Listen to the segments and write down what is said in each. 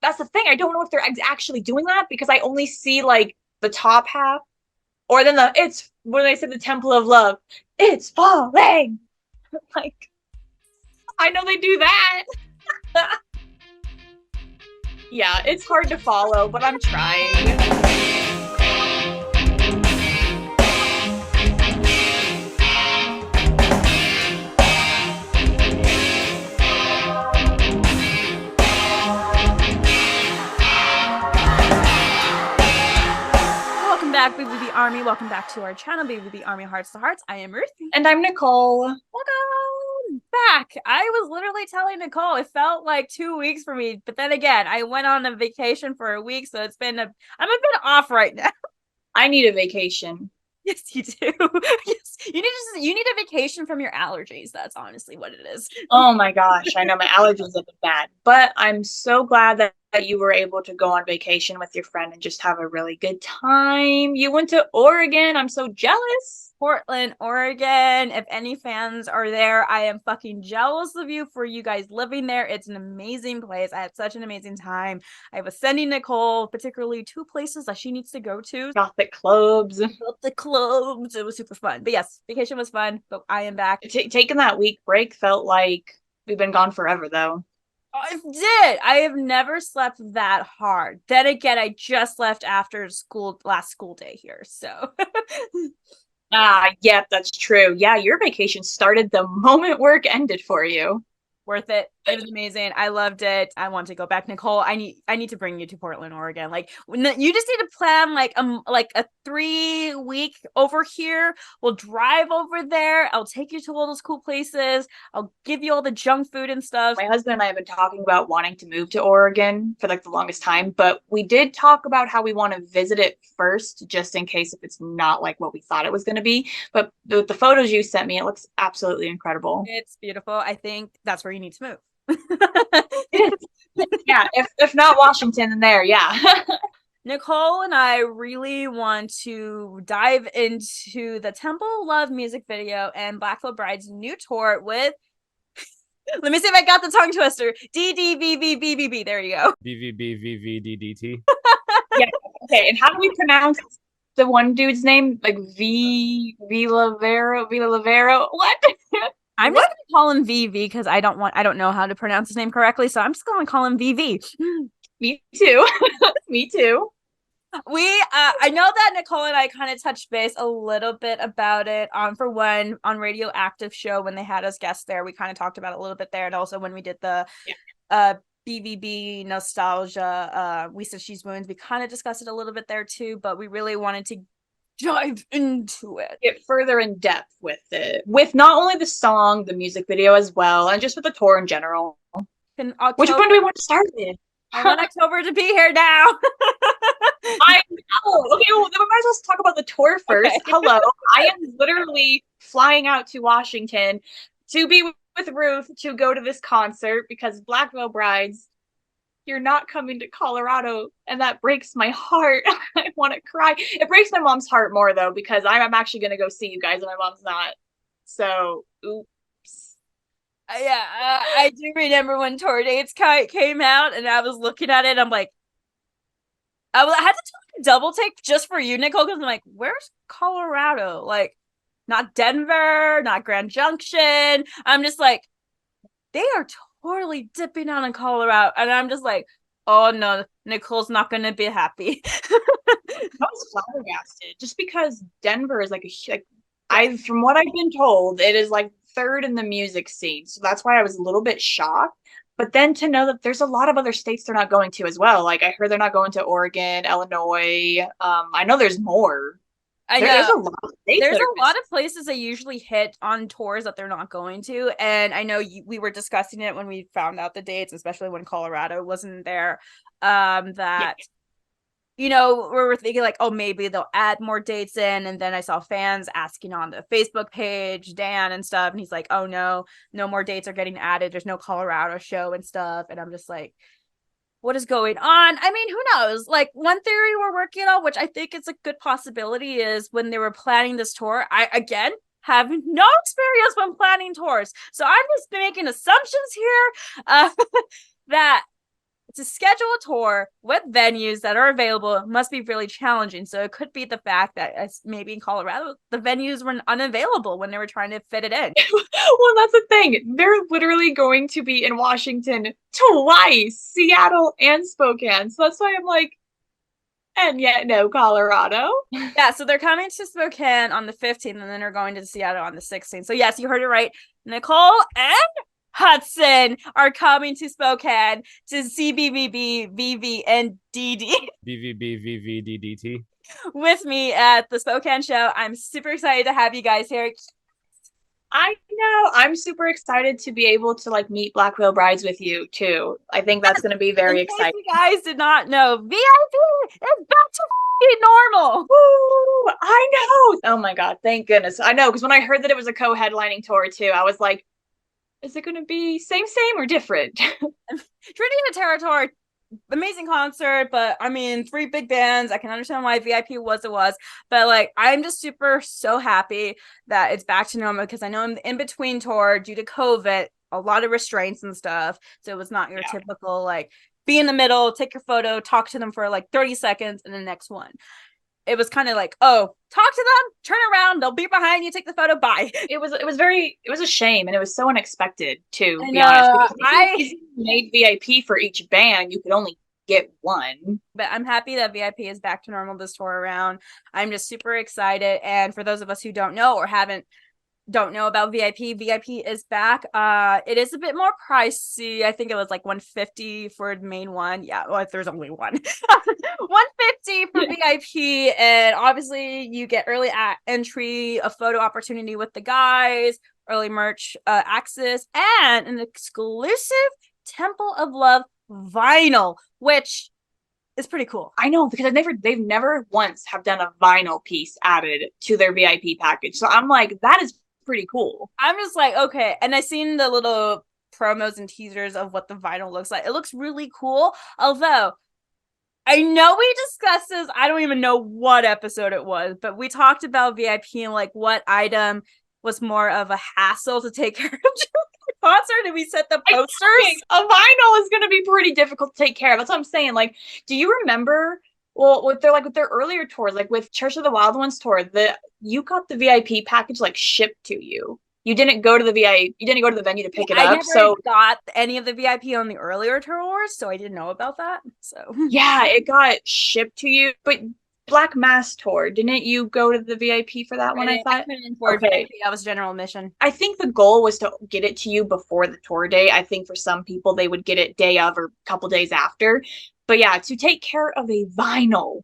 that's the thing. I don't know if they're actually doing that because I only see like the top half, or then it's when they say the Temple of Love, it's falling. Like, I know they do that. Yeah, it's hard to follow, but I'm trying. Welcome back, BVB Army. Welcome back to our channel, BVB Army Hearts to Hearts. I am Ruth. And I'm Nicole. Welcome back. I was literally telling Nicole it felt like 2 weeks for me, but then again, I went on a vacation for a week, so I'm a bit off right now. I need a vacation. Yes, you do. Yes, you need a vacation from your allergies. That's honestly what it is. Oh my gosh, I know my allergies have been bad, but I'm so glad that you were able to go on vacation with your friend and just have a really good time. You went to Oregon. I'm so jealous. Portland, Oregon. If any fans are there, I am fucking jealous of you for you guys living there. It's an amazing place. I had such an amazing time. I was sending Nicole particularly 2 places that she needs to go to. Gothic clubs. The clubs. It was super fun. But yes, vacation was fun, but I am back. Taking that week break felt like we've been gone forever, though. I did. I have never slept that hard. Then again, I just left after last school day here, so... Yeah, that's true. Yeah, your vacation started the moment work ended for you. Worth it. It was amazing. I loved it. I want to go back. Nicole, I need to bring you to Portland, Oregon. Like, you just need to plan like a 3-week over here. We'll drive over there. I'll take you to all those cool places. I'll give you all the junk food and stuff. My husband and I have been talking about wanting to move to Oregon for like the longest time, but we did talk about how we want to visit it first, just in case if it's not like what we thought it was going to be. But the photos you sent me, it looks absolutely incredible. It's beautiful. I think that's where you need to move. Yeah, if not Washington, then there, yeah. Nicole and I really want to dive into the Temple of Love music video and Blackfoot Bride's new tour with let me see if I got the tongue twister. DDVVBBB. There you go. BVBVVDDT. Yeah. Okay, and how do we pronounce the one dude's name? Like Villavero? What? I'm just gonna call him VV because I don't know how to pronounce his name correctly, so I'm just gonna call him VV. Me too. Me too. I know that Nicole and I kind of touched base a little bit about it for one on Radioactive show when they had us guests there. We kind of talked about it a little bit there, and also when we did the BVB nostalgia, We Said She's Wounds, we kind of discussed it a little bit there too, but we really wanted to dive into it, get further in depth with it, with not only the song, the music video as well, and just with the tour in general. Which one do we want to start with? I want October to be here now. I know. Okay, well, then we might as well talk about the tour first. Okay. Hello, I am literally flying out to Washington to be with Ruth to go to this concert because Blackville Brides, you're not coming to Colorado, and that breaks my heart. I want to cry. It breaks my mom's heart more, though, because I'm actually going to go see you guys, and my mom's not. So, oops. Yeah, I do remember when tour dates came out, and I was looking at it, I'm like, I had to double take just for you, Nicole, because I'm like, where's Colorado? Like, not Denver, not Grand Junction. I'm just like, they are totally dipping out in Colorado, and I'm just like, oh no, Nicole's not gonna be happy. I was flabbergasted just because Denver is from what I've been told, it is like 3rd in the music scene, so that's why I was a little bit shocked. But then to know that there's a lot of other states they're not going to as well. Like, I heard they're not going to Oregon, Illinois. I know there's more. I know there's a lot of places they usually hit on tours that they're not going to, and I know we were discussing it when we found out the dates, especially when Colorado wasn't there. You know, we were thinking like, oh, maybe they'll add more dates in, and then I saw fans asking on the Facebook page, Dan and stuff, and he's like, oh no more dates are getting added. There's no Colorado show and stuff, and I'm just like, what is going on? I mean, who knows? Like, one theory we're working on, which I think is a good possibility, is when they were planning this tour, I, again, have no experience when planning tours. So I'm just making assumptions here that to schedule a tour with venues that are available must be really challenging. So it could be the fact that maybe in Colorado, the venues were unavailable when they were trying to fit it in. Well, that's the thing. They're literally going to be in Washington twice, Seattle and Spokane. So that's why I'm like, and yet no Colorado. Yeah, so they're coming to Spokane on the 15th, and then they're going to Seattle on the 16th. So yes, you heard it right. Nicole and Hudson are coming to Spokane to see BVB, VV, and DD BVB VVDDT. with me at the Spokane show. I'm super excited to have you guys here. I know. I'm super excited to be able to like meet Black Veil Brides with you too. I think that's going to be very exciting. You guys did not know, VIP is back to normal. Woo! I know. Oh my God. Thank goodness. I know. Because when I heard that it was a co-headlining tour too, I was like, is it going to be same or different? Trinity and Territory, amazing concert, but I mean, 3 big bands. I can understand why VIP was, but like, I'm just so happy that it's back to normal, because I know in between tour, due to COVID, a lot of restraints and stuff. So it was not your typical like be in the middle, take your photo, talk to them for like 30 seconds, and the next one. It was kind of like, oh, talk to them, turn around, they'll be behind you, take the photo, bye. It was a shame, and it was so unexpected too, to be honest. Because I made VIP for each band, you could only get one. But I'm happy that VIP is back to normal this tour around. I'm just super excited. And for those of us who don't know or don't know about VIP is back. It is a bit more pricey. I think it was like $150 for the main one. Yeah, well, if there's only one. $150 for VIP, and obviously you get early entry, a photo opportunity with the guys, early merch access, and an exclusive Temple of Love vinyl, which is pretty cool. I know, because they've never once have done a vinyl piece added to their VIP package. So I'm like, that is pretty cool. I'm just like, okay. And I seen the little promos and teasers of what the vinyl looks like. It looks really cool. Although I know we discussed this, I don't even know what episode it was, but we talked about VIP and like what item was more of a hassle to take care of during the concert, and we set the posters. A vinyl is going to be pretty difficult to take care of. That's what I'm saying. Like, do you remember? Well, with their earlier tours, like with Church of the Wild Ones tour, you got the VIP package like shipped to you. You didn't go to the venue to pick it up. So got any of the VIP on the earlier tours, so I didn't know about that. So yeah, it got shipped to you. But Black Mass tour, didn't you go to the VIP for that one? I thought. Okay, that was general admission. I think the goal was to get it to you before the tour day. I think for some people they would get it day of or a couple days after. But yeah, to take care of a vinyl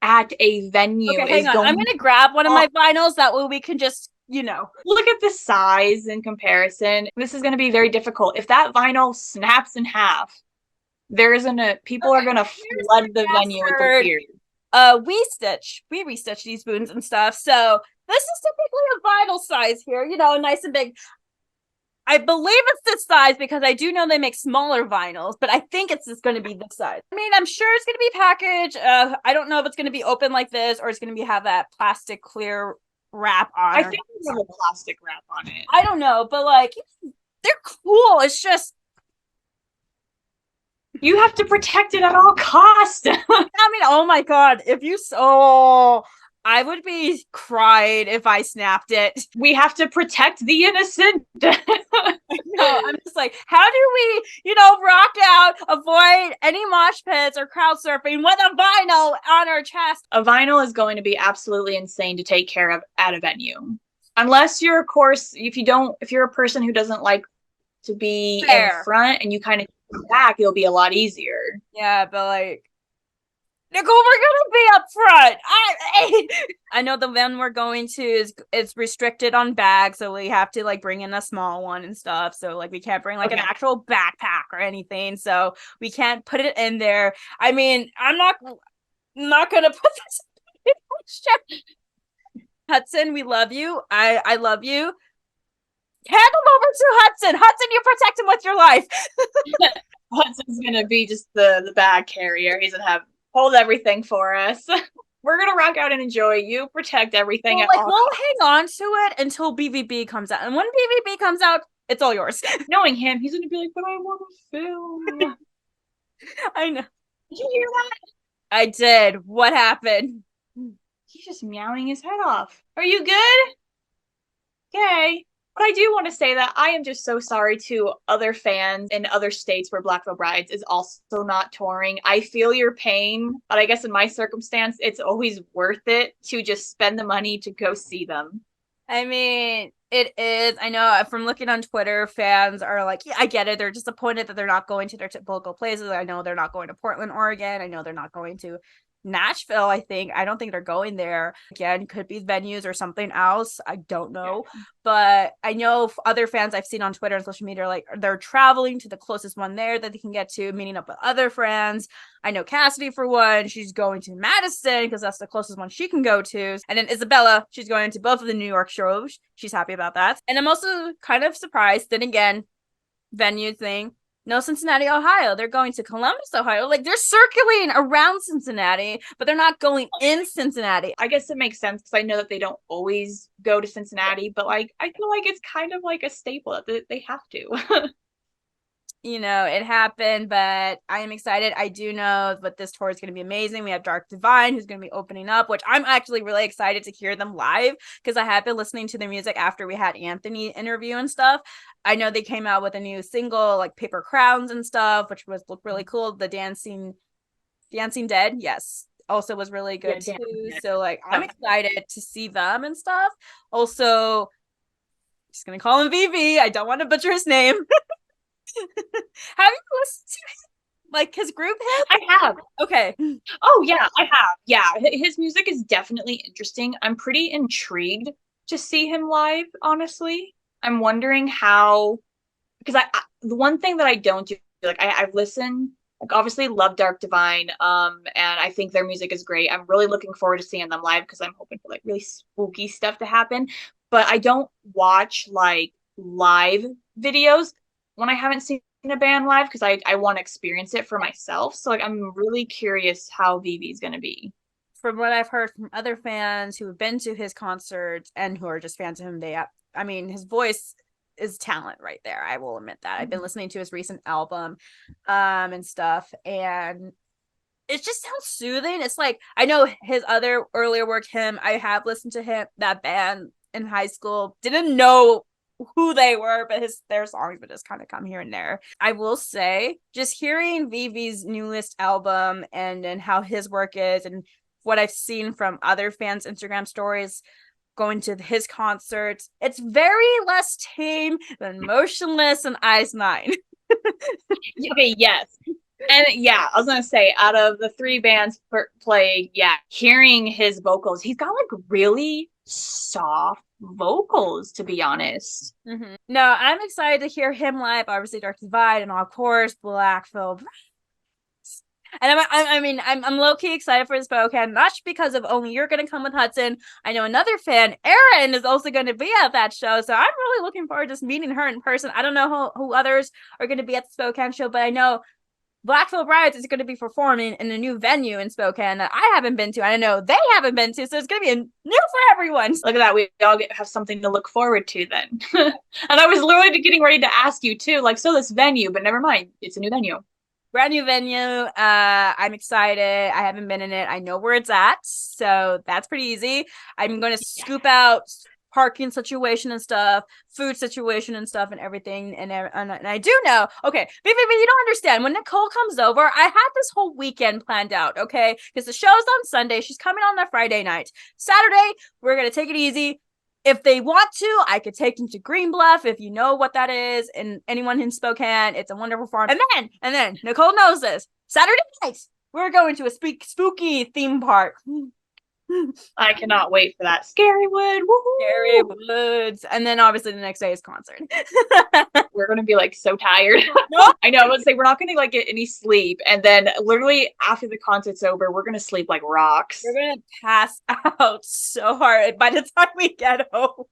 at a venue. Okay, hang on. I'm gonna grab one of my vinyls. That way we can just, look at the size in comparison. This is gonna be very difficult. If that vinyl snaps in half, people are gonna flood the venue with their tears. We restitch these spoons and stuff. So this is typically a vinyl size here, nice and big. I believe it's this size because I do know they make smaller vinyls, but I think it's just going to be this size. I mean, I'm sure it's going to be packaged. I don't know if it's going to be open like this or it's going to have that plastic clear wrap on. I think it's have a plastic wrap on it. I don't know, but like, they're cool. It's just, you have to protect it at all costs. I mean, oh my God, I would be cried if I snapped it. We have to protect the innocent. No, I'm just like, how do we, rock out, avoid any mosh pits or crowd surfing with a vinyl on our chest? A vinyl is going to be absolutely insane to take care of at a venue. Unless you're, of course, if you're a person who doesn't like to be in front and you kind of back, it'll be a lot easier. Yeah, but like, Nicole, we're gonna be up front. I know the van we're going to is restricted on bags, so we have to like bring in a small one and stuff. So like we can't bring like an actual backpack or anything, so we can't put it in there. I mean, I'm not gonna put this in the Hudson, we love you. I love you. Hand him over to Hudson. Hudson, you protect him with your life. Hudson's gonna be just the bag carrier. He's gonna hold everything for us. We're gonna rock out and enjoy. You protect everything. We'll hang on to it until BVB comes out, and when BVB comes out, it's all yours. Knowing him, he's gonna be like, "But I want to film." I know. Did you hear that? I did. What happened? He's just meowing his head off. Are you good? Okay. But I do want to say that I am just so sorry to other fans in other states where Black Veil Brides is also not touring. I feel your pain, but I guess in my circumstance, it's always worth it to just spend the money to go see them. I mean, it is. I know from looking on Twitter, fans are like, yeah, I get it. They're disappointed that they're not going to their typical places. I know they're not going to Portland, Oregon. I know they're not going to Nashville, I think. I don't think they're going there. Again, could be venues or something else. I don't know. Yeah. But I know other fans I've seen on Twitter and social media, like they're traveling to the closest one there that they can get to, meeting up with other friends. I know Cassidy, for one, she's going to Madison because that's the closest one she can go to. And then Isabella, she's going to both of the New York shows. She's happy about that. And I'm also kind of surprised, then again, venue thing. No Cincinnati, Ohio. They're going to Columbus, Ohio. Like, they're circling around Cincinnati, but they're not going in Cincinnati. I guess it makes sense because I know that they don't always go to Cincinnati, but like I feel like it's kind of like a staple that they have to. You know, it happened, but I am excited. I do know that this tour is going to be amazing. We have Dark Divine, who's going to be opening up, which I'm actually really excited to hear them live because I have been listening to their music after we had Anthony interview and stuff. I know they came out with a new single, like Paper Crowns and stuff, which looked really cool. The Dancing Dead, yes, also was really good too. So like, I'm excited to see them and stuff. Also, just gonna call him VV. I don't want to butcher his name. Have you listened to him? Like his group hit? I have. Okay. Oh yeah, I have. Yeah, his music is definitely interesting. I'm pretty intrigued to see him live, honestly. I'm wondering how, because the one thing that I don't do, like I've listened, like obviously love Dark Divine, and I think their music is great. I'm really looking forward to seeing them live because I'm hoping for like really spooky stuff to happen. But I don't watch like live videos when I haven't seen a band live because I want to experience it for myself. So like I'm really curious how VV's gonna be. From what I've heard from other fans who have been to his concerts and who are just fans of him, I mean, his voice is talent right there. I will admit that. I've been listening to his recent album, and stuff, and it just sounds soothing. It's like, I know his other earlier work, I have listened to that band in high school. Didn't know who they were, but their songs would just kind of come here and there. I will say, just hearing VV's newest album and how his work is and what I've seen from other fans' Instagram stories going to his concerts, it's very less tame than Motionless and Ice Nine. Okay, yes. And yeah, I was gonna say, out of the three bands played, yeah, hearing his vocals, he's got like really soft vocals, to be honest. Mm-hmm. No, I'm excited to hear him live. Obviously, Dark Divide, and of course, Black Veil Brides. And I'm low key excited for Spokane, not because of only you're going to come with Hudson. I know another fan, Erin, is also going to be at that show, so I'm really looking forward to just meeting her in person. I don't know who others are going to be at the Spokane show, but I know Black Veil Brides is going to be performing in a new venue in Spokane that I haven't been to. I know they haven't been to, so it's going to be new for everyone. Look at that. We all have something to look forward to then. And I was literally getting ready to ask you too, like, so this venue, but never mind. It's a new venue. Brand new venue. I'm excited. I haven't been in it. I know where it's at, so that's pretty easy. I'm going to scoop out parking situation and stuff, food situation and stuff, and everything. And I do know. Okay, BVB, you don't understand. When Nicole comes over, I had this whole weekend planned out. Okay, because the show's on Sunday. She's coming on a Friday night. Saturday, we're gonna take it easy. If they want to, I could take them to Green Bluff, if you know what that is, and anyone in Spokane, it's a wonderful farm. And then, Nicole knows this. Saturday night, we're going to a spooky theme park. I cannot wait for that. Scarywood, woohoo! Scarywoods. And then obviously the next day is concert. We're gonna be like so tired. I know, I would say we're not gonna like get any sleep. And then literally after the concert's over, we're gonna sleep like rocks. We're gonna pass out so hard by the time we get home.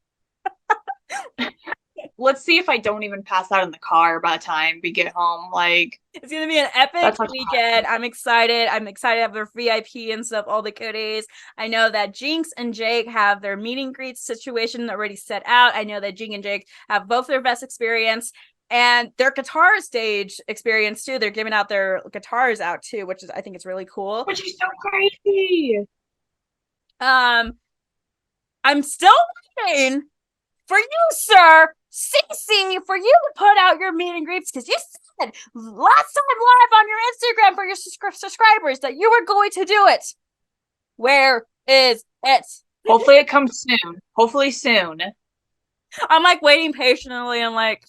Let's see if I don't even pass out in the car by the time we get home. Like, it's gonna be an epic weekend. I'm excited. I'm excited to have their VIP and stuff, all the goodies. I know that Jinx and Jake have their meet and greet situation already set out. I know that Jinx and Jake have both their best experience. And their guitar stage experience too. They're giving out their guitars out too, which is I think it's really cool. Which is so crazy. I'm still waiting for you, sir, Cece, for you to put out your meet and greets because you said last time live on your Instagram for your subscribers that you were going to do it. Where is it? Hopefully it comes soon. Hopefully soon. I'm like waiting patiently and like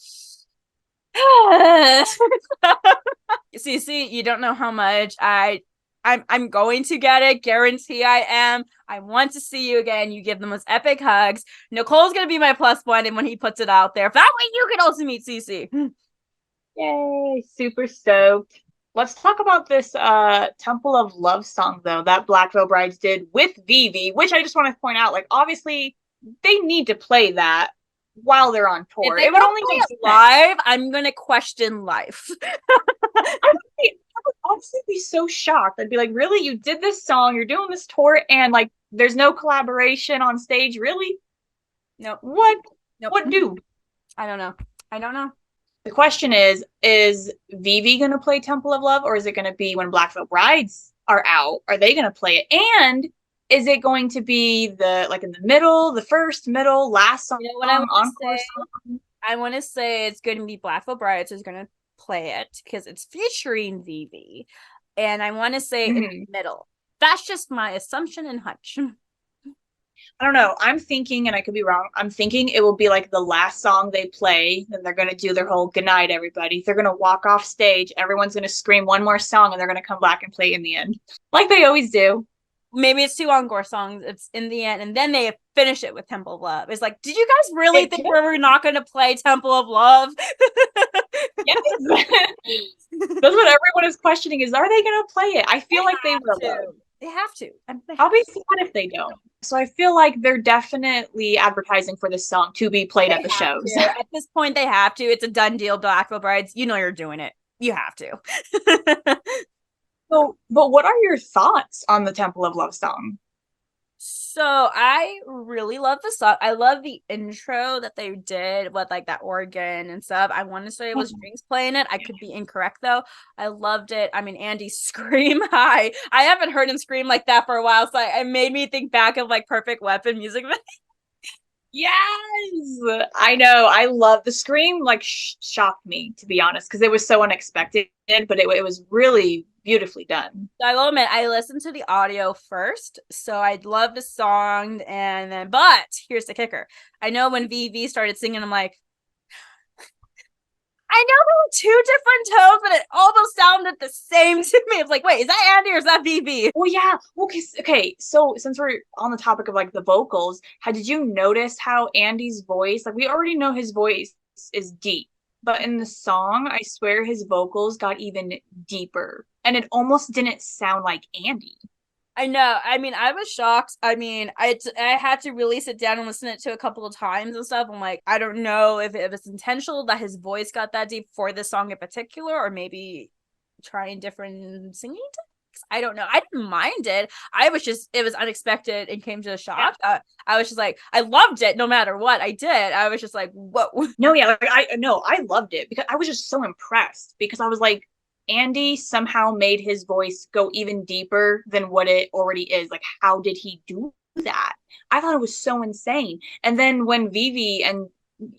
Cece, you don't know how much I'm going to get it. Guarantee I am. I want to see you again. You give them those epic hugs. Nicole's gonna be my plus one, and when he puts it out there, that way you can also meet Cece. Yay! Super stoked. Let's talk about this Temple of Love song though that Black Veil Brides did with Vivi, which I just want to point out. Like, obviously, they need to play that while they're on tour. If they it would only make it live. I'm gonna question life. I would honestly be so shocked. I'd be like, really? You did this song, you're doing this tour, and like there's no collaboration on stage? Really? No. What? Nope. What do? I don't know. The question is Vivi gonna play Temple of Love, or is it gonna be when Black Veil Brides are out? Are they gonna play it? And is it going to be the like in the middle, the first, middle, last song? You know what I want to say it's going to be Black Veil Brides is going to play it because it's featuring Vivi, and I want to say in the middle. That's just my assumption and hunch. I don't know. I'm thinking, and I could be wrong, I'm thinking it will be like the last song they play, then they're going to do their whole goodnight, everybody. They're going to walk off stage, everyone's going to scream one more song, and they're going to come back and play in the end. Like they always do. Maybe it's 2 encore songs. It's in the end, and then they finish it with Temple of Love. It's like, did you guys really think we were not going to play Temple of Love? Yes. That's what everyone is questioning is, are they going to play it? I feel like they will. They have to. I'll be sad if they don't. So I feel like they're definitely advertising for this song to be played at the shows. At this point, they have to. It's a done deal, Black Veil Brides. You know you're doing it. You have to. So, but what are your thoughts on the Temple of Love song? So I really love the song. I love the intro that they did with like that organ and stuff. I want to say it was Jinx playing it. I could be incorrect though. I loved it. I mean, Andy's scream high. I haven't heard him scream like that for a while, so it made me think back of like Perfect Weapon music. Yes, I know. I love the scream. Like shocked me, to be honest, because it was so unexpected, but it was really beautifully done. I will admit, I listened to the audio first, so I love the song, and then, but here's the kicker. I know when VV started singing, I'm like, I know there were 2 different tones, but it almost sounded the same to me. It's like, wait, is that Andy or is that VV? Well, yeah. Okay. So since we're on the topic of like the vocals, did you notice how Andy's voice, like we already know his voice is deep, but in the song, I swear his vocals got even deeper, and it almost didn't sound like Andy. I know. I mean, I was shocked. I mean, I had to really sit down and listen to it to a couple of times and stuff. I'm like, I don't know if it was intentional that his voice got that deep for this song in particular, or maybe trying different singing techniques. I don't know. I didn't mind it. It was unexpected and came to a shock. Yeah. I was just like, I loved it no matter what I did. I was just like, whoa. No, yeah, like, I loved it because I was just so impressed because I was like, Andy somehow made his voice go even deeper than what it already is. Like, how did he do that? I thought it was so insane. And then when Vivi and,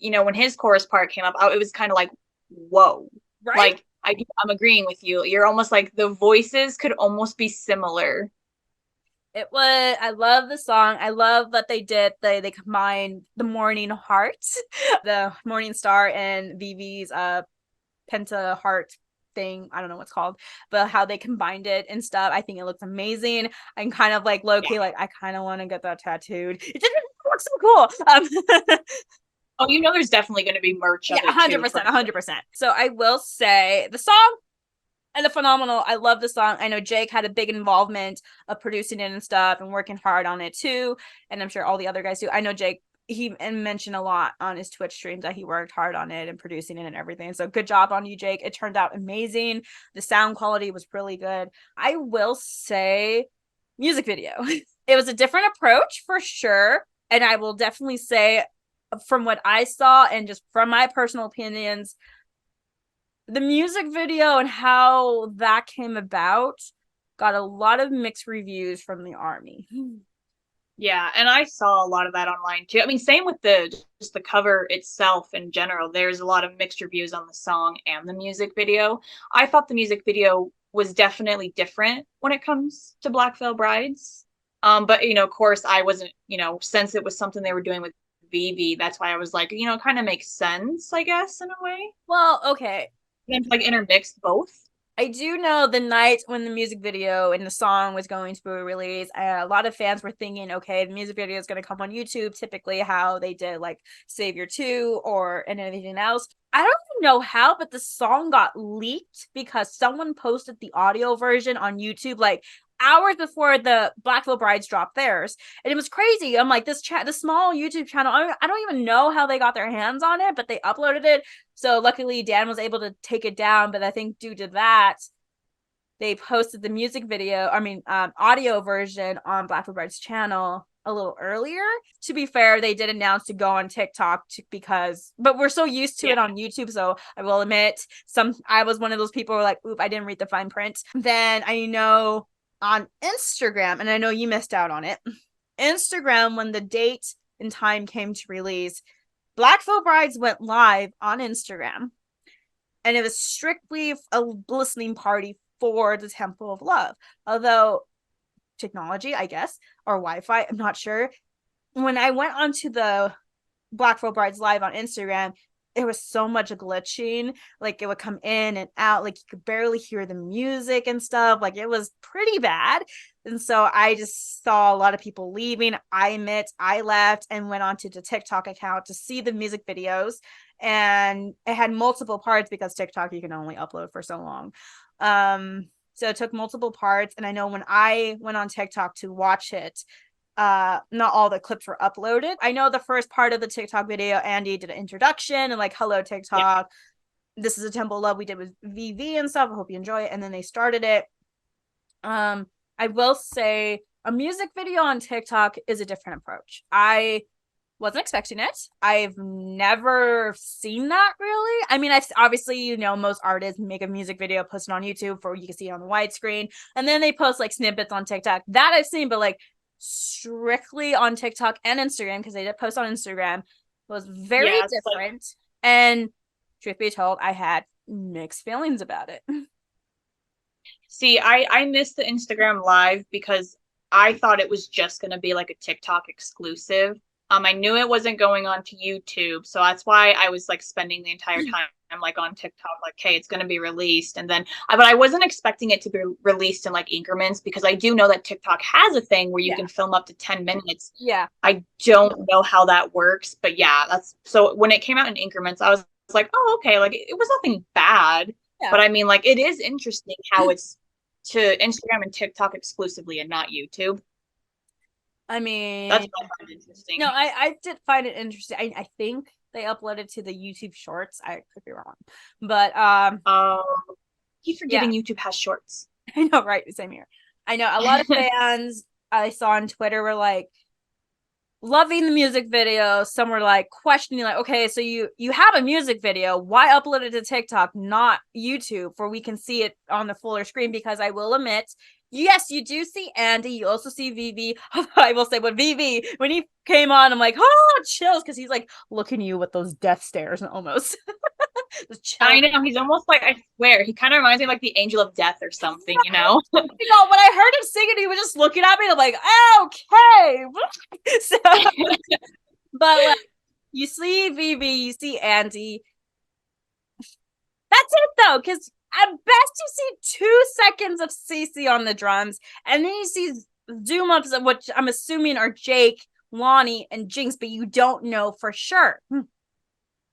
when his chorus part came up, it was kind of like, whoa. Right? Like, I'm agreeing with you. You're almost like the voices could almost be similar. I love the song. I love that they combined the Morning Heart, the Morning Star, and Vivi's Penta Heart thing. I don't know what's called, but how they combined it and stuff. I think it looks amazing. I'm kind of like low-key, like I kind of want to get that tattooed. It just looks so cool. Oh, there's definitely going to be merch. Yeah, 100%. So I will say the song and the phenomenal. I love the song. I know Jake had a big involvement of producing it and stuff and working hard on it too. And I'm sure all the other guys do. I know Jake, he mentioned a lot on his Twitch streams that he worked hard on it and producing it and everything. So good job on you, Jake. It turned out amazing. The sound quality was really good. I will say music video. It was a different approach for sure. And I will definitely say from what I saw and just from my personal opinions, the music video and how that came about got a lot of mixed reviews from the Army. Yeah, and I saw a lot of that online too. I mean, same with just the cover itself in general. There's a lot of mixed reviews on the song and the music video. I thought the music video was definitely different when it comes to Black Veil Brides. But of course, I wasn't, since it was something they were doing with BB, that's why I was like, kind of makes sense, I guess, in a way. Well, okay. And like intermix both. I do know the night when the music video and the song was going to be released, a lot of fans were thinking, okay, the music video is going to come on YouTube, typically how they did like Savior 2 and anything else. I don't even know how, but the song got leaked because someone posted the audio version on YouTube like hours before the Black Veil Brides dropped theirs. And it was crazy. I'm like, this small YouTube channel, I don't even know how they got their hands on it, but they uploaded it. So luckily Dan was able to take it down, but I think due to that, they posted the music video, audio version on Black Veil Brides channel a little earlier. To be fair, they did announce to go on TikTok but we're so used to it on YouTube. So I will admit, I was one of those people who were like, oop, I didn't read the fine print. Then I know on Instagram, and I know you missed out on it, Instagram, when the date and time came to release, Black Veil Brides went live on Instagram, and it was strictly a listening party for the Temple of Love. Although technology, I guess, or Wi-Fi, I'm not sure. When I went onto the Black Veil Brides live on Instagram, there was so much glitching. Like it would come in and out, like you could barely hear the music and stuff. Like it was pretty bad. And so I just saw a lot of people leaving. I admit I left and went onto the TikTok account to see the music videos. And it had multiple parts because TikTok, you can only upload for so long. So it took multiple parts. And I know when I went on TikTok to watch it, not all the clips were uploaded. I know the first part of the TikTok video, Andy did an introduction and like, hello TikTok, this is a Temple of Love we did with VV and stuff, I hope you enjoy it. And then they started it. I will say a music video on TikTok is a different approach. I wasn't expecting it. I've never seen that really. I mean, I've obviously, most artists make a music video, post it on YouTube for you can see it on the widescreen, and then they post like snippets on TikTok. That I've seen, but like strictly on TikTok and Instagram, because they did post on Instagram, was very different. And truth be told, I had mixed feelings about it. See, I missed the Instagram live because I thought it was just going to be like a TikTok exclusive. I knew it wasn't going on to YouTube, so that's why I was like spending the entire time like on TikTok, like, hey, it's going to be released. And then, but I wasn't expecting it to be released in like increments, because I do know that TikTok has a thing where you can film up to 10 minutes. Yeah. I don't know how that works, but yeah, so when it came out in increments, I was like, oh, okay, like it was nothing bad. Yeah. But I mean, like, it is interesting how it's to Instagram and TikTok exclusively and not YouTube. I mean, that's what I find interesting. No, I did find it interesting. I think they uploaded to the YouTube Shorts. I could be wrong, but keep forgetting YouTube has Shorts. I know, right? Same here. I know a lot of fans I saw on Twitter were like loving the music video. Some were like questioning, like, okay, so you have a music video, why upload it to TikTok, not YouTube, for we can see it on the fuller screen? Because I will admit, yes, you do see Andy. You also see VV. I will say, but VV, when he came on, I'm like, oh, chills, because he's like looking at you with those death stares almost. I know, he's almost like, I swear, he kind of reminds me of like the angel of death or something, when I heard him singing, he was just looking at me, and I'm like, okay. So, but like, you see VV, you see Andy. That's it though, because at best you see 2 seconds of Cece on the drums, and then you see zoom ups of what I'm assuming are Jake, Lonnie, and Jinx, but you don't know for sure.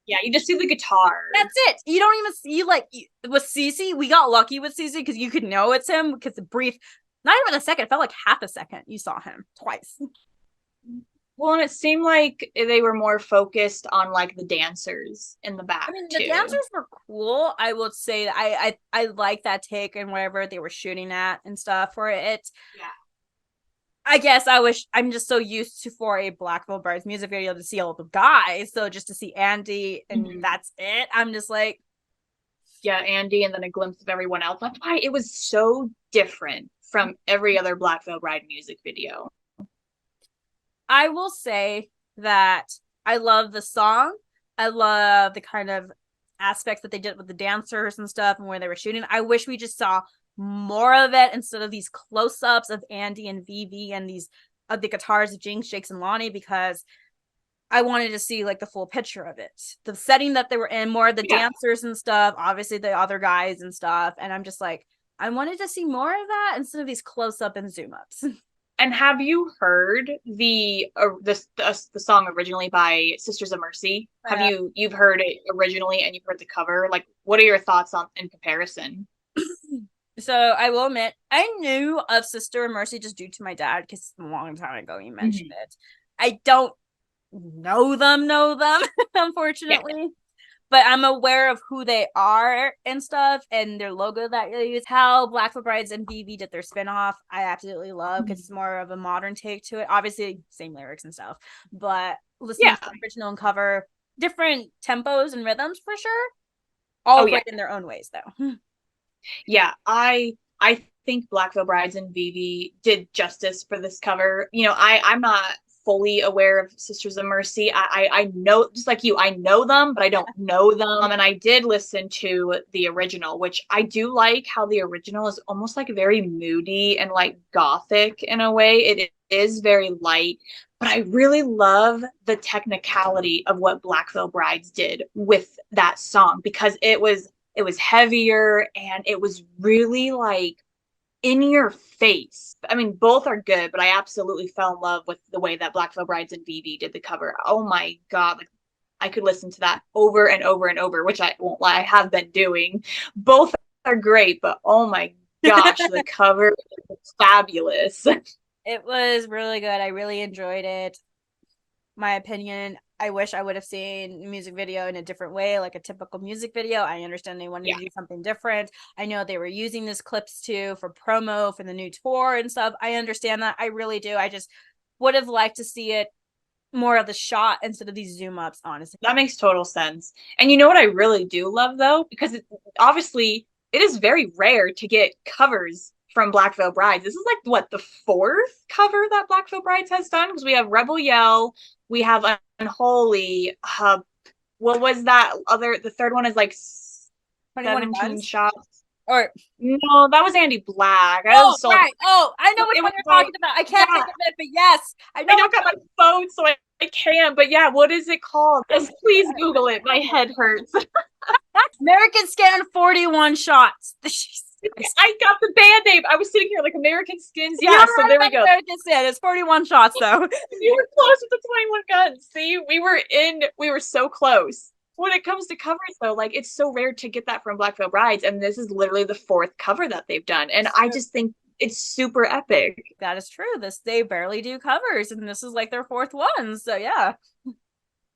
Yeah, you just see the guitar. That's it. You don't even see, like, with Cece, we got lucky with Cece because you could know it's him, because the brief, not even a second, it felt like half a second you saw him twice. Well, and it seemed like they were more focused on like the dancers in the back. I mean, the dancers were cool. I would say that I like that take and wherever they were shooting at and stuff for it. Yeah. I guess I'm just so used to, for a Black Veil Brides music video, to see all the guys. So just to see Andy and that's it, I'm just like, Yeah, Andy, and then a glimpse of everyone else. That's why it was so different from every other Black Veil Bride music video. I will say that I love the song. I love the kind of aspects that they did with the dancers and stuff and where they were shooting. I wish we just saw more of it instead of these close-ups of Andy and Vivi and these the guitars of Jinx, Jakes, and Lonnie, because I wanted to see like the full picture of it. The setting that they were in, more of the dancers and stuff, obviously the other guys and stuff. And I'm just like, I wanted to see more of that instead of these close-up and zoom-ups. And have you heard the song originally by Sisters of Mercy? Have you've heard it originally and you've heard the cover? Like, what are your thoughts on in comparison? So I will admit, I knew of Sister of Mercy just due to my dad, because a long time ago you mentioned it. I don't know them, unfortunately. Yeah. But I'm aware of who they are and stuff, and their logo that they use. How Black Veil Brides and BV did their spinoff, I absolutely love, because it's more of a modern take to it. Obviously, same lyrics and stuff, but listening to the original and cover, different tempos and rhythms for sure. All great in their own ways, though. Yeah, I think Black Veil Brides and BV did justice for this cover. You know, I'm not fully aware of Sisters of Mercy. I know, just like you, I know them, but I don't know them. And I did listen to the original, which I do like how the original is almost like very moody and like gothic in a way. It is very light, but I really love the technicality of what Black Veil Brides did with that song, because it was heavier and it was really like in your face. I mean, both are good, but I absolutely fell in love with the way that Black Veil Brides and BV did the cover. Oh my God. Like, I could listen to that over and over and over, which I won't lie, I have been doing. Both are great, but oh my gosh, the cover is fabulous. It was really good. I really enjoyed it. My opinion, I wish I would have seen the music video in a different way, like a typical music video. I understand they wanted to do something different. I know they were using these clips too for promo for the new tour and stuff. I understand that. I really do. I just would have liked to see it more of the shot instead of these zoom ups, honestly. That makes total sense. And you know what I really do love, though? Because obviously it is very rare to get covers from Black Veil Brides. This is like, what, the fourth cover that Black Veil Brides has done? Because we have Rebel Yell, we have Unholy. What was that other? The third one is like 17 shots. Or no, that was Andy Black. Right. Oh, I know what you're talking about. I can't think of it, but yes, I know. I don't got my phone, so I can't. But yeah, what is it called? Just please Google it. My head hurts. American Skin 41 shots. I got the band name. I was sitting here like American Skins. Yeah, so there we go. American Skin. It's 41 shots though. You were close with the 21 guns. See, we were so close. When it comes to covers though, like it's so rare to get that from Black Veil Brides, and this is literally the fourth cover that they've done. And I just think it's super epic. That is true. They barely do covers, and this is like their fourth one. So yeah.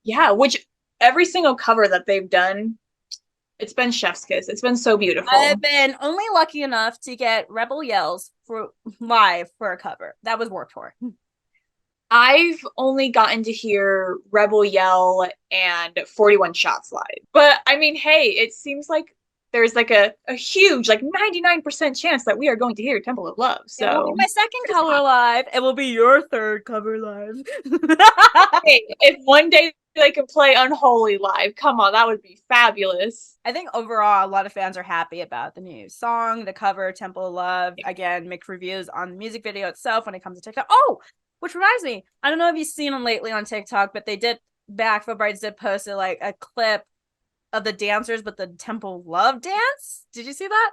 Yeah, which every single cover that they've done, it's been chef's kiss. It's been so beautiful. I've been only lucky enough to get Rebel Yells for live for a cover. That was Warped Tour. I've only gotten to hear Rebel Yell and 41 Shots live. But I mean, hey, it seems like there's like a huge, like 99% chance that we are going to hear Temple of Love. So it will be my second cover live. It will be your third cover live. Hey, if one day they can play Unholy live, come on, that would be fabulous. I think overall a lot of fans are happy about the new song, the cover, Temple of Love. Again, mixed reviews on the music video itself when it comes to TikTok. Oh, which reminds me, I don't know if you've seen them lately on TikTok, but they did, Black Veil Brides did post like a clip of the dancers, but the Temple of Love dance. Did you see that?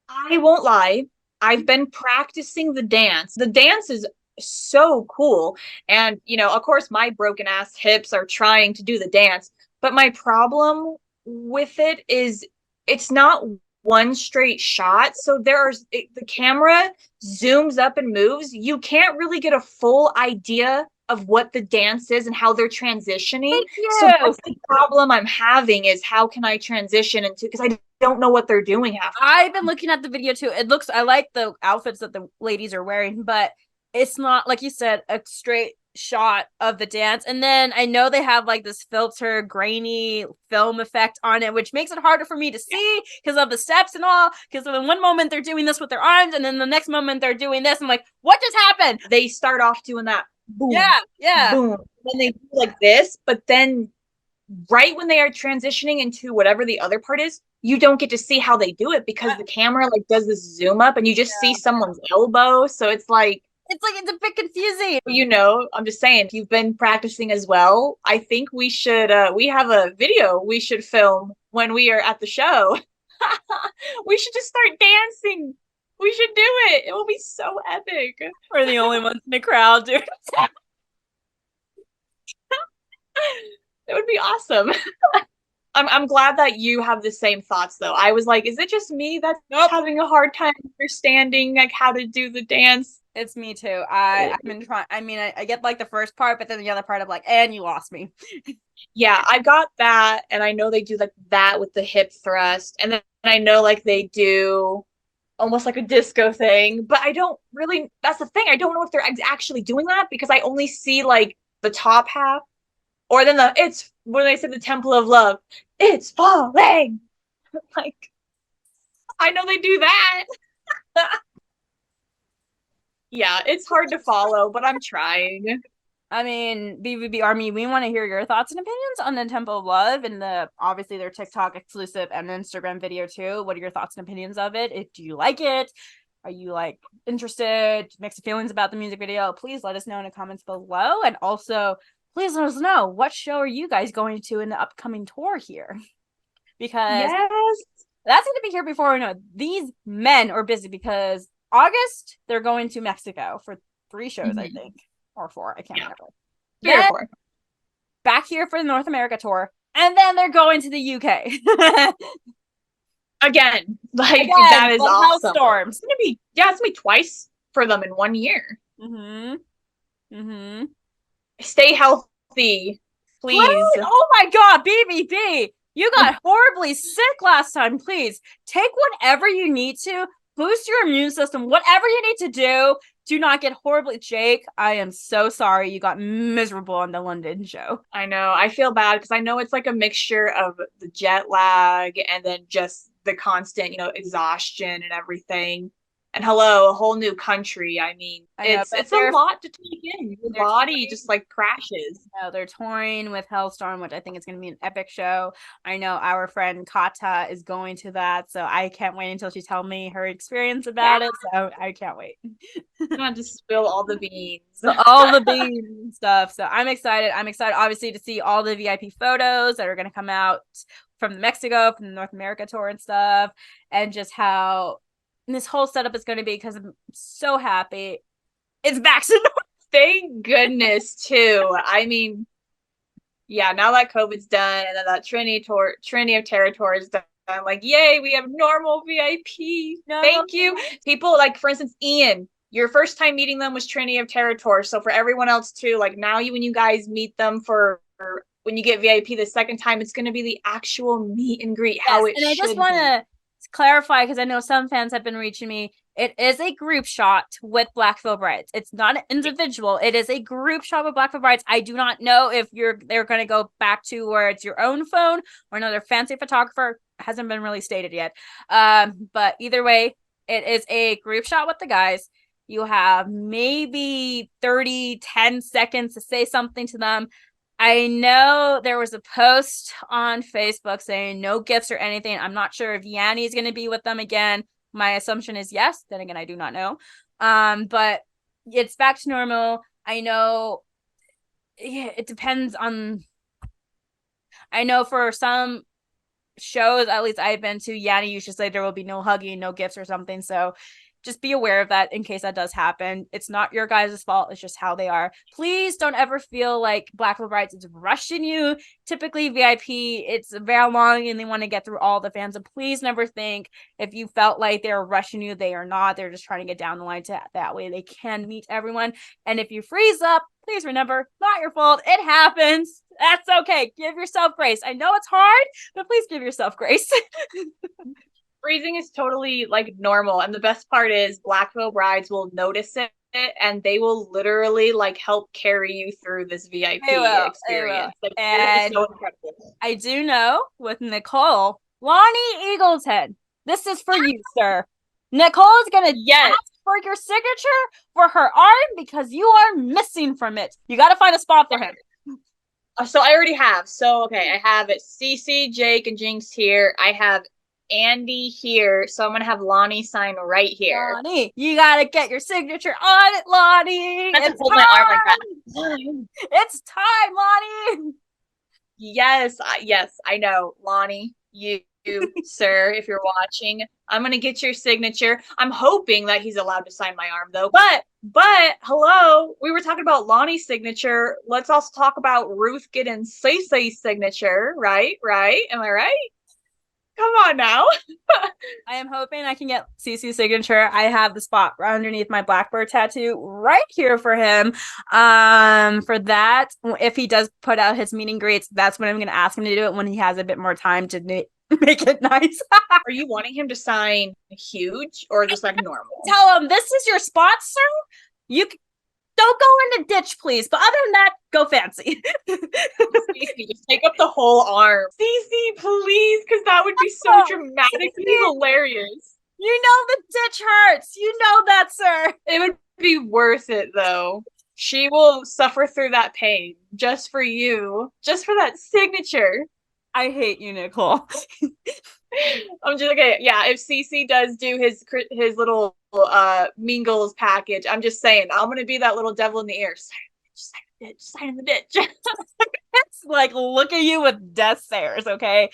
I won't lie. I've been practicing the dance. The dance is so cool. And, you know, of course, my broken ass hips are trying to do the dance. But my problem with it is it's not one straight shot. So the camera zooms up and moves. You can't really get a full idea of what the dance is and how they're transitioning. So that's the problem I'm having, is how can I transition into, because I don't know what they're doing half. I've been looking at the video too. I like the outfits that the ladies are wearing, but it's not, like you said, a straight shot of the dance, and then I know they have like this filter grainy film effect on it, which makes it harder for me to see because of the steps and all, because in one moment they're doing this with their arms and then the next moment they're doing this. I'm like, what just happened? They start off doing that boom, yeah boom, then they do like this, but then right when they are transitioning into whatever the other part is, you don't get to see how they do it because the camera like does this zoom up and you just see someone's elbow, so it's a bit confusing. I'm just saying, if you've been practicing as well, I think we should we have a video we should film when we are at the show. We should just start dancing. We should do it. It will be so epic. We're the only ones in the crowd, dude. It would be awesome. I'm glad that you have the same thoughts though. I was like, is it just me that's having a hard time understanding like how to do the dance? It's me too. I've been trying. I mean, I get like the first part, but then the other part I'm like, and you lost me. Yeah, I got that, and I know they do like that with the hip thrust, and then I know like they do almost like a disco thing, but I don't really, that's the thing, I don't know if they're actually doing that because I only see like the top half, or then it's when they say the Temple of Love, it's falling. Like, I know they do that. Yeah, it's hard to follow, but I'm trying. I mean, BVB Army, we want to hear your thoughts and opinions on the Temple of Love and obviously their TikTok exclusive and Instagram video too. What are your thoughts and opinions of it? Do you like it? Are you like interested? Mixed feelings about the music video? Please let us know in the comments below. And also, please let us know, what show are you guys going to in the upcoming tour here? Because that's going to be here before we know. These men are busy because August, they're going to Mexico for 3 shows, I think. Or 4, I can't remember. 3 or 4. Back here for the North America tour. And then they're going to the UK. Again, that is awesome. Storms. It's gonna be twice for them in 1 year. Stay healthy, please. Oh my god, BBB, you got horribly sick last time. Please take whatever you need to boost your immune system, whatever you need to do. Do not get horribly. Jake, I am so sorry you got miserable on the London show. I know. I feel bad because I know it's like a mixture of the jet lag and then just the constant, exhaustion and everything. And hello, a whole new country. I mean, it's a lot to take in. Your body just like crashes. No, they're touring with Hellstorm, which I think is going to be an epic show. I know our friend Kata is going to that, so I can't wait until she tells me her experience about it. So I can't wait. I'm gonna just spill all the beans. All the beans and stuff. So I'm excited. I'm excited, obviously, to see all the VIP photos that are going to come out from Mexico, from the North America tour and stuff, and just how this whole setup is going to be, because I'm so happy it's back to normal. Thank goodness too. I mean, yeah, now that COVID's done and then that Trinity of Terror tour is done, I'm like, yay, we have normal VIP. Thank you. People like, for instance, Ian, your first time meeting them was Trinity of Terror tour. So for everyone else too, like now when you guys meet them when you get VIP the second time, it's going to be the actual meet and greet. How it should be. And I just want to clarify, because I know some fans have been reaching me, it is a group shot with Black Veil Brides. It's not an individual. It is a group shot with Black Veil Brides. I do not know if they're going to go back to where it's your own phone or another fancy photographer. It hasn't been really stated yet. But either way, it is a group shot with the guys. You have maybe 10 seconds to say something to them. I know there was a post on Facebook saying no gifts or anything. I'm not sure if Yanni is going to be with them again. My assumption is yes. Then again, I do not know. But it's back to normal. I know it depends on... I know for some shows, at least I've been to, Yanni used to say there will be no hugging, no gifts or something. So just be aware of that in case that does happen. It's not your guys' fault. It's just how they are. Please don't ever feel like Black Veil Brides is rushing you. Typically, VIP, it's very long and they want to get through all the fans. And please never think if you felt like they're rushing you, they are not. They're just trying to get down the line that way they can meet everyone. And if you freeze up, please remember, not your fault. It happens. That's okay. Give yourself grace. I know it's hard, but please give yourself grace. Freezing is totally like normal. And the best part is Black Veil Brides will notice it and they will literally like help carry you through this VIP experience. Like, and so incredible. I do know with Nicole, Lonnie Eagleton, this is for you, sir. Nicole is going to ask for your signature for her arm because you are missing from it. You got to find a spot for him. So I already have. So, okay, I have it. Cece, Jake, and Jinx here. I have Andy here. So I'm going to have Lonnie sign right here. Lonnie, you got to get your signature on it, Lonnie. I have to hold my arm like that. It's time, Lonnie. Yes, I know. Lonnie, you, sir, if you're watching, I'm going to get your signature. I'm hoping that he's allowed to sign my arm, though. But, hello, we were talking about Lonnie's signature. Let's also talk about Ruth getting Cece's signature, right? Am I right? Come on now. I am hoping I can get Cece's signature. I have the spot underneath my Blackbird tattoo right here for him. For that, if he does put out his meet and greets, that's when I'm going to ask him to do it when he has a bit more time to make it nice. Are you wanting him to sign huge or just like normal? Tell him, this is your spot, sir. You don't go in the ditch, please. But other than that, go fancy. Cece, just take up the whole arm. Cece, please, because that would be so dramatically hilarious. You know the ditch hurts. You know that, sir. It would be worth it, though. She will suffer through that pain just for you, just for that signature. I hate you, Nicole. I'm just okay. Yeah, if CC does do his little Mean Girls package, I'm just saying I'm gonna be that little devil in the ear. Sign in the ditch. It's like look at you with death stares. Okay,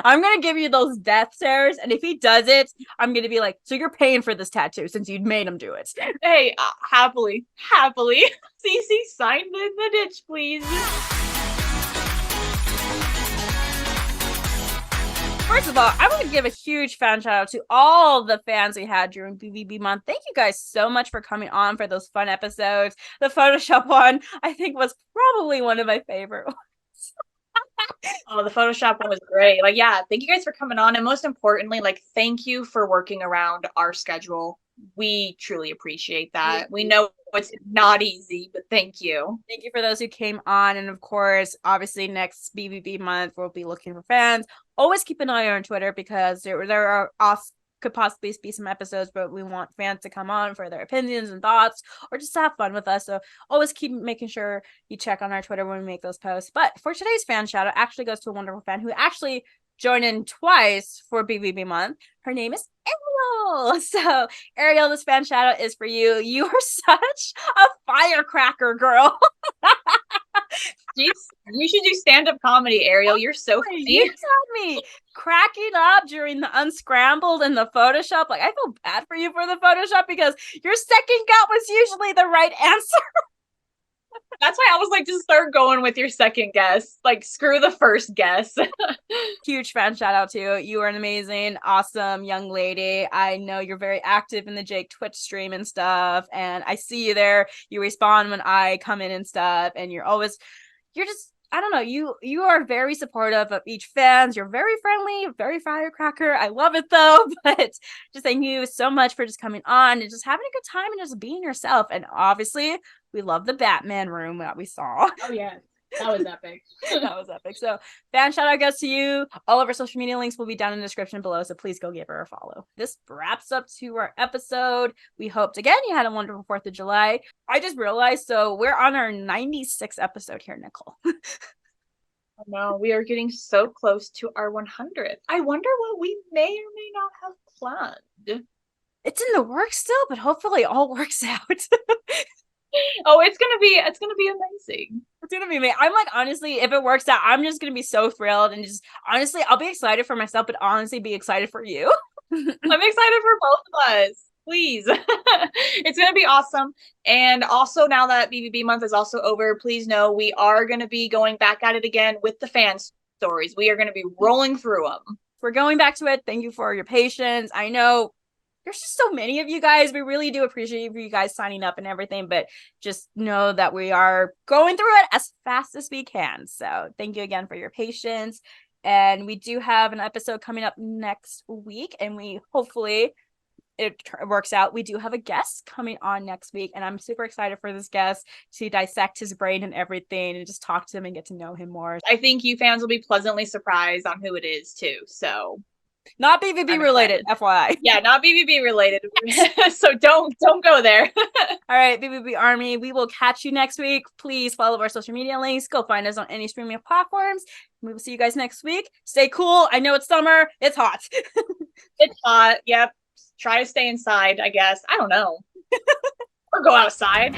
I'm gonna give you those death stares, and if he does it, I'm gonna be like, so you're paying for this tattoo since you made him do it. Hey, happily. CC, sign in the ditch, please. First of all, I want to give a huge fan shout out to all the fans we had during BVB month. Thank you guys so much for coming on for those fun episodes. The Photoshop one, I think, was probably one of my favorite ones. Oh, the Photoshop one was great. Like, yeah, thank you guys for coming on. And most importantly, like, thank you for working around our schedule. We truly appreciate that. We know it's not easy, but thank you. Thank you for those who came on. And of course, obviously next BVB month, we'll be looking for fans. Always keep an eye on Twitter because there are could possibly be some episodes, but we want fans to come on for their opinions and thoughts or just have fun with us. So always keep making sure you check on our Twitter when we make those posts. But for today's fan shout out actually goes to a wonderful fan who actually joined in twice for BVB month. Her name is Ariel. So Ariel, this fan shout out is for you. You are such a firecracker, girl. Jeez, you should do stand-up comedy, Ariel. You're so funny. You had me cracking up during the unscrambled and the Photoshop. Like, I feel bad for you for the Photoshop because your second gut was usually the right answer. That's why I was like, just start going with your second guess. Like, screw the first guess. Huge fan shout out to you. You are an amazing, awesome young lady. I know you're very active in the Jake Twitch stream and stuff. And I see you there. You respond when I come in and stuff. And you're just, I don't know, you are very supportive of each fans. You're very friendly, very firecracker. I love it though. But just thank you so much for just coming on and just having a good time and just being yourself. And obviously, we love the Batman room that we saw. Oh, yeah. That was epic. That was epic. So fan shout out goes to you. All of our social media links will be down in the description below. So please go give her a follow. This wraps up to our episode. We hoped again you had a wonderful 4th of July. I just realized, so we're on our 96th episode here, Nicole. Oh, no, we are getting so close to our 100th. I wonder what we may or may not have planned. It's in the works still, but hopefully all works out. Oh, it's gonna be amazing. It's gonna be amazing. I'm like, honestly, if it works out, I'm just gonna be so thrilled and just honestly, I'll be excited for myself, but honestly be excited for you. I'm excited for both of us. Please. It's gonna be awesome. And also now that BVB month is also over, please know we are gonna be going back at it again with the fan stories. We are gonna be rolling through them. We're going back to it. Thank you for your patience. I know there's just so many of you guys. We really do appreciate you guys signing up and everything, but just know that we are going through it as fast as we can. So thank you again for your patience. And we do have an episode coming up next week, and we hopefully it works out. We do have a guest coming on next week, and I'm super excited for this guest to dissect his brain and everything and just talk to him and get to know him more. I think you fans will be pleasantly surprised on who it is too. So not BVB related, FYI. Yeah, not BVB related. So don't go there. All right, BVB Army, we will catch you next week. Please follow our social media links. Go find us on any streaming platforms. We will see you guys next week. Stay cool. I know it's summer. It's hot. It's hot. Yep. Try to stay inside, I guess. I don't know. Or go outside.